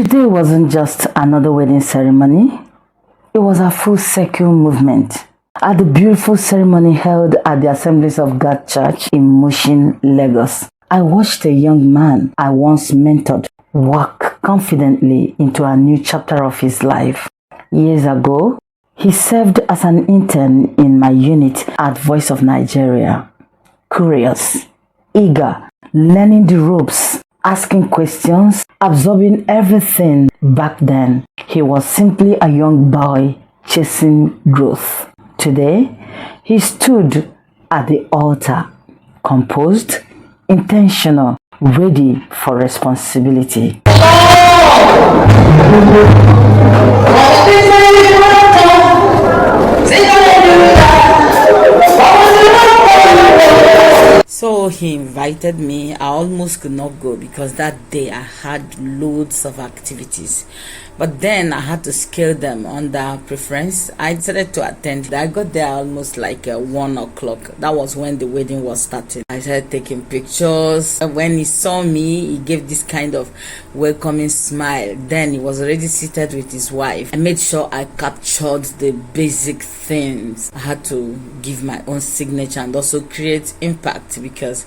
Today wasn't just another wedding ceremony, it was a full circle movement. At the beautiful ceremony held at the Assemblies of God Church in Mushin, Lagos, I watched a young man I once mentored walk confidently into a new chapter of his life. Years ago, he served as an intern in my unit at Voice of Nigeria. Curious, eager, learning the ropes, asking questions, absorbing everything. Back then, he was simply a young boy chasing growth. Today, he stood at the altar, composed, intentional, ready for responsibility. So he invited me. I almost could not go because that day I had loads of activities. But then I had to scale them under preference. I decided to attend. I got there almost like 1 o'clock. That was when the wedding was starting. I started taking pictures. When he saw me, he gave this kind of welcoming smile. Then he was already seated with his wife. I made sure I captured the basic things. I had to give my own signature and also create impact because,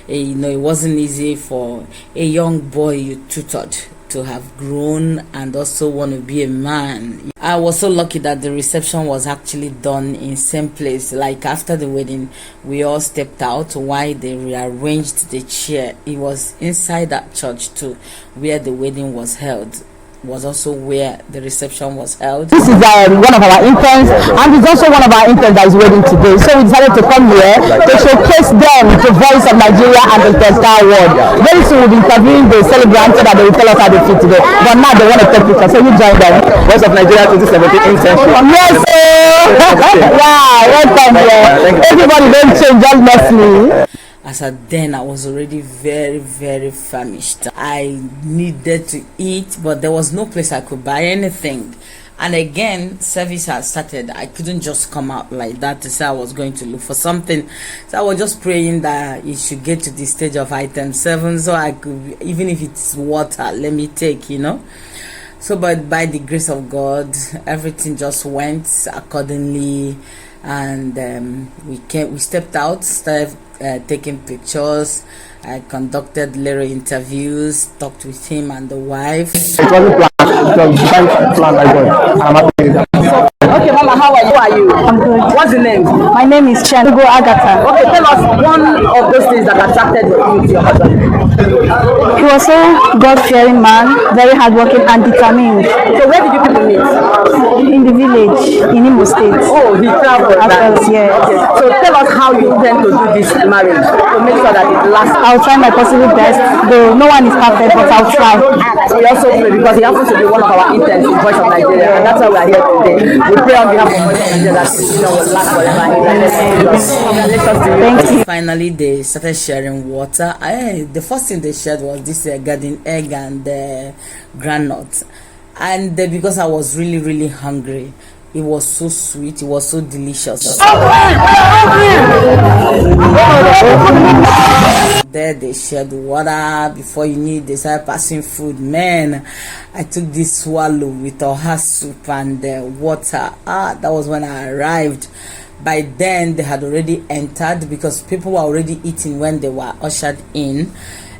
it wasn't easy for a young boy you tutored to have grown and also want to be a man. I was so lucky that the reception was actually done in same place. Like after the wedding, we all stepped out while they rearranged the chair. It was inside that church too, where the wedding was held. Was also where the reception was held. This is one of our interns, and it's also one of our interns that is wedding today. So we decided to come here to showcase them to Voice of Nigeria and the entire world. Very soon we'll be interviewing the celebrants so that they will tell us how they feel today. But now they want to take pictures, so you join them. Voice of Nigeria 2017 internship. Yes, sir. Yeah, welcome here. Everybody don't change, just bless me. As at then, I was already very, very famished. I needed to eat, but there was no place I could buy anything. And again, service had started. I couldn't just come out like that to say I was going to look for something. So I was just praying that it should get to the stage of item 7 so I could, even if it's water, let me take, So, but by the grace of God, everything just went accordingly. And we stepped out, started taking pictures. I conducted little interviews, talked with him and the wife. It wasn't planned. It was planned by God. I'm happy with that. Okay, Mama, how are you? I'm good. What's the name? My name is Chango Agatha. Okay, tell us one of those things that attracted you to your husband. He was a God-fearing man, very hardworking and determined. So where did you people meet? In the village, in Imo State. Oh, he traveled. Yes. Okay. So tell us how you intend to do this marriage to make sure that it lasts. I'll try my possible best, though no one is perfect, but I'll try. We also pray because he happens to be one of our interns in Voice of Nigeria, and that's why we are here today. We pray on behalf of Voice of Nigeria that will last forever. Thank you. Finally, they started sharing water. The first thing they shared was this garden egg and granite. And because I was really, really hungry, it was so sweet, it was so delicious. There they shared water. Before you knew it, they started passing food. Man, I took this swallow with oha soup and water. That was when I arrived. By then, they had already entered because people were already eating when they were ushered in.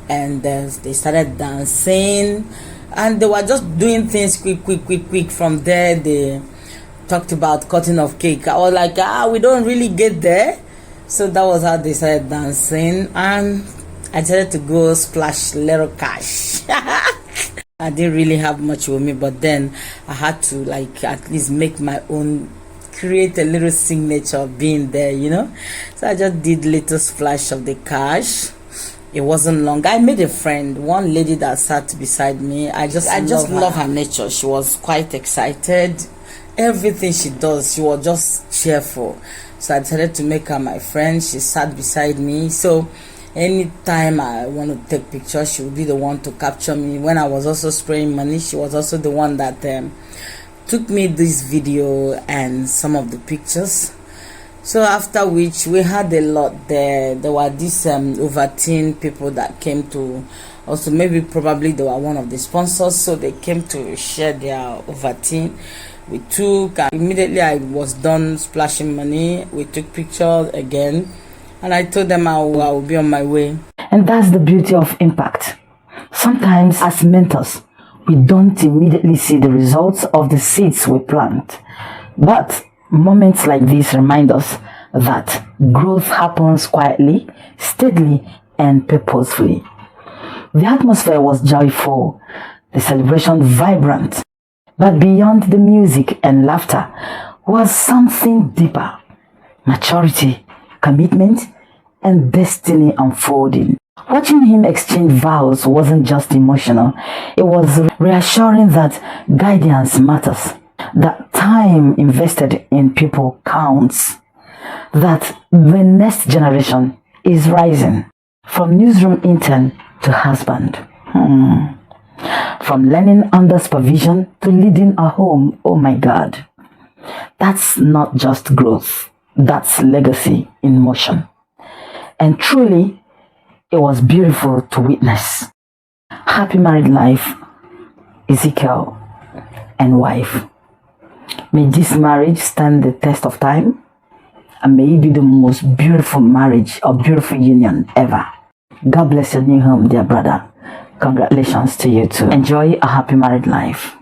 And they started dancing. And they were just doing things quick. From there, they talked about cutting of cake. I was like, we don't really get there. So that was how they started dancing. And I decided to go splash little cash. I didn't really have much with me, but then I had to at least make my own, create a little signature of being there, So I just did little splash of the cash. It wasn't long. I made a friend, one lady that sat beside me. I just love her nature. She was quite excited. Everything she does, she was just cheerful. So I decided to make her my friend. She sat beside me. So anytime I want to take pictures, she would be the one to capture me. When I was also spraying money, she was also the one that took me this video and some of the pictures. So after which we had a lot there. There were these over 10 people that came to also, maybe probably they were one of the sponsors, so they came to share their over 10. We took, immediately I was done splashing money, we took pictures again, and I told them I will be on my way. And that's the beauty of impact. Sometimes as mentors, we don't immediately see the results of the seeds we plant. But moments like this remind us that growth happens quietly, steadily, and purposefully. The atmosphere was joyful, the celebration vibrant, but beyond the music and laughter was something deeper: maturity, commitment, and destiny unfolding. Watching him exchange vows wasn't just emotional, it was reassuring that guidance matters, that time invested in people counts, that the next generation is rising. From newsroom intern to husband, from learning under supervision to leading a home. Oh my God, that's not just growth, that's legacy in motion. And truly, it was beautiful to witness. Happy married life, Ezekiel and wife. May this marriage stand the test of time, and may it be the most beautiful marriage or beautiful union ever. God bless your new home, dear brother. Congratulations to you too. Enjoy a happy married life.